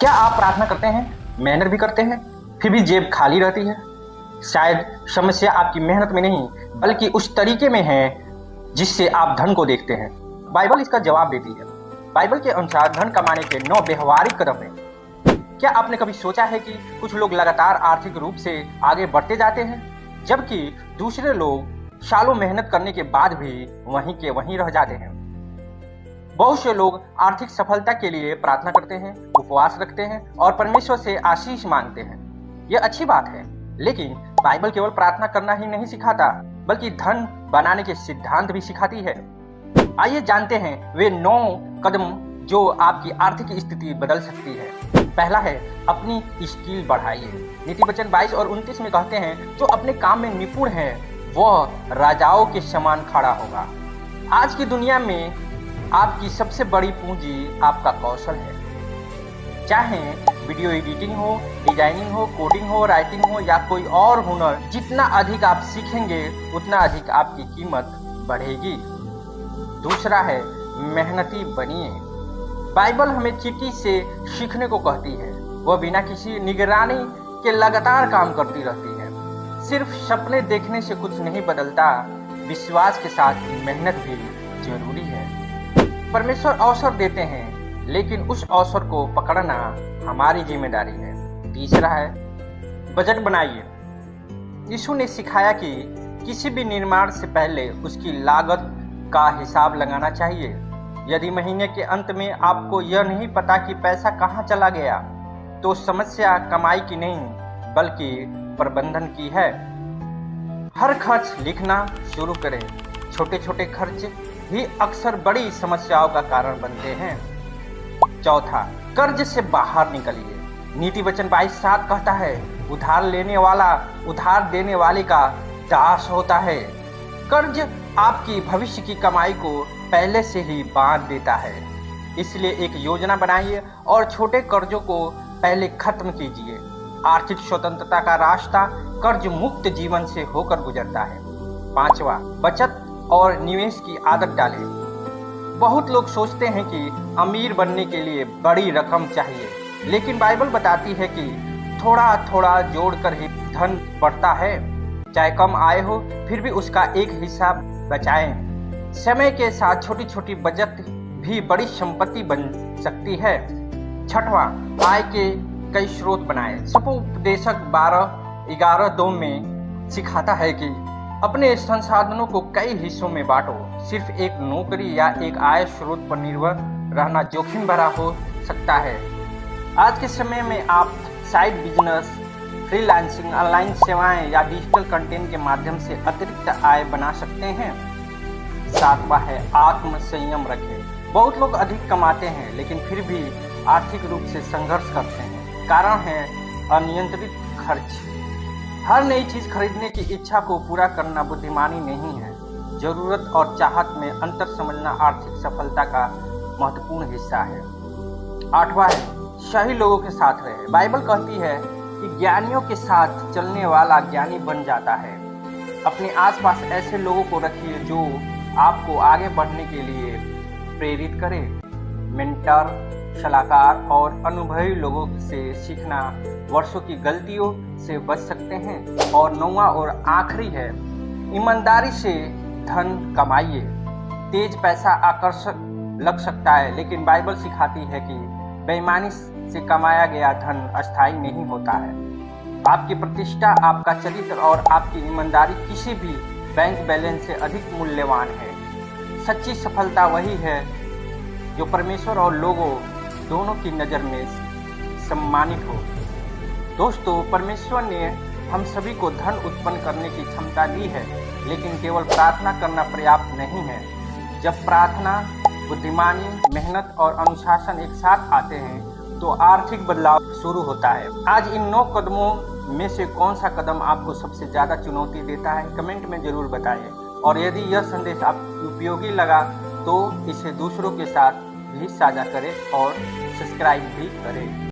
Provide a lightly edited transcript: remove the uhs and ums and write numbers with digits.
क्या आप प्रार्थना करते हैं, मेहनत भी करते हैं, फिर भी जेब खाली रहती है? शायद समस्या आपकी मेहनत में नहीं, बल्कि उस तरीके में है जिससे आप धन को देखते हैं। बाइबल इसका जवाब देती है। बाइबल के अनुसार धन कमाने के 9 व्यवहारिक कदम हैं। क्या आपने कभी सोचा है कि कुछ लोग लगातार आर्थिक रूप से आगे बढ़ते जाते हैं, जबकि दूसरे लोग सालों मेहनत करने के बाद भी वहीं के वहीं रह जाते हैं? बहुत से लोग आर्थिक सफलता के लिए प्रार्थना करते हैं, उपवास रखते हैं और परमेश्वर से आशीष मांगते हैं। यह अच्छी बात है, लेकिन बाइबल केवल प्रार्थना करना ही नहीं सिखाता, बल्कि धन बनाने के सिद्धांत भी सिखाती है। आइए जानते हैं वे 9 कदम जो आपकी आर्थिक स्थिति बदल सकती है। पहला है, अपनी स्किल बढ़ाइए। नीति वचन 22 और 29 में कहते हैं, जो अपने काम में निपुण है वह राजाओं के समान खड़ा होगा। आज की दुनिया में आपकी सबसे बड़ी पूंजी आपका कौशल है। चाहे वीडियो एडिटिंग हो, डिजाइनिंग हो, कोडिंग हो, राइटिंग हो या कोई और हुनर, जितना अधिक आप सीखेंगे उतना अधिक आपकी कीमत बढ़ेगी। दूसरा है, मेहनती बनिए। बाइबल हमें चींटी से सीखने को कहती है। वह बिना किसी निगरानी के लगातार काम करती रहती है। सिर्फ सपने देखने से कुछ नहीं बदलता, विश्वास के साथ मेहनत भी जरूरी है। परमेश्वर अवसर देते हैं, लेकिन उस अवसर को पकड़ना हमारी जिम्मेदारी है। तीसरा है, बजट बनाइए। यीशु ने सिखाया कि किसी भी निर्माण से पहले उसकी लागत का हिसाब लगाना चाहिए। यदि महीने के अंत में आपको यह नहीं पता कि पैसा कहाँ चला गया, तो समस्या कमाई की नहीं, बल्कि प्रबंधन की है। हर खर्च लिखना शुरू करें। छोटे छोटे खर्च भी अक्सर बड़ी समस्याओं का कारण बनते हैं। चौथा, कर्ज से बाहर निकलिए। नीति वचन 22:7 कहता है, उधार लेने वाला उधार देने वाले का दास होता है। कर्ज आपकी भविष्य की कमाई को पहले से ही बांध देता है। इसलिए एक योजना बनाइए और छोटे कर्जों को पहले खत्म कीजिए। आर्थिक स्वतंत्रता का रास्ता कर्ज मुक्त जीवन से होकर गुजरता है। पांचवा, बचत और निवेश की आदत डालें। बहुत लोग सोचते हैं कि अमीर बनने के लिए बड़ी रकम चाहिए, लेकिन बाइबल बताती है कि थोड़ा थोड़ा जोड़कर ही धन बढ़ता है। चाहे कम आय हो, फिर भी उसका एक हिस्सा बचाएं। समय के साथ छोटी छोटी बचत भी बड़ी संपत्ति बन सकती है। छठवां, आय के कई स्रोत बनाएं। सपोपदेशक 12:11-2 में सिखाता है कि अपने संसाधनों को कई हिस्सों में बांटो। सिर्फ एक नौकरी या एक आय स्रोत पर निर्भर रहना जोखिम भरा हो सकता है। आज के समय में आप साइड बिजनेस, फ्रीलांसिंग, ऑनलाइन सेवाएं या डिजिटल कंटेंट के माध्यम से अतिरिक्त आय बना सकते हैं। सातवां है, आत्म संयम रखें। बहुत लोग अधिक कमाते हैं, लेकिन फिर भी आर्थिक रूप से संघर्ष करते हैं। कारण है अनियंत्रित खर्च। हर नई चीज खरीदने की इच्छा को पूरा करना बुद्धिमानी नहीं है। जरूरत और चाहत में अंतर समझना आर्थिक सफलता का महत्वपूर्ण हिस्सा है। आठवां है, सही लोगों के साथ रहे। बाइबल कहती है कि ज्ञानियों के साथ चलने वाला ज्ञानी बन जाता है। अपने आसपास ऐसे लोगों को रखिए जो आपको आगे बढ़ने के लिए प्रेरित करें। मेंटर, सलाहकार और अनुभवी लोगों से सीखना वर्षों की गलतियों से बच सकते हैं। और 9वां और आखिरी है, ईमानदारी से धन कमाइए। तेज पैसा आकर्षक लग सकता है, लेकिन बाइबल सिखाती है कि बेईमानी से कमाया गया धन अस्थायी नहीं होता है। आपकी प्रतिष्ठा, आपका चरित्र और आपकी ईमानदारी किसी भी बैंक बैलेंस से अधिक मूल्यवान है। सच्ची सफलता वही है जो परमेश्वर और लोगों दोनों की नज़र में सम्मानित हो। दोस्तों, परमेश्वर ने हम सभी को धन उत्पन्न करने की क्षमता दी है, लेकिन केवल प्रार्थना करना पर्याप्त नहीं है। जब प्रार्थना, बुद्धिमानी, मेहनत और अनुशासन एक साथ आते हैं तो आर्थिक बदलाव शुरू होता है। आज इन 9 कदमों में से कौन सा कदम आपको सबसे ज़्यादा चुनौती देता है, कमेंट में ज़रूर बताइए। और यदि यह संदेश आपको उपयोगी लगा तो इसे दूसरों के साथ भी साझा करें और सब्सक्राइब भी करें।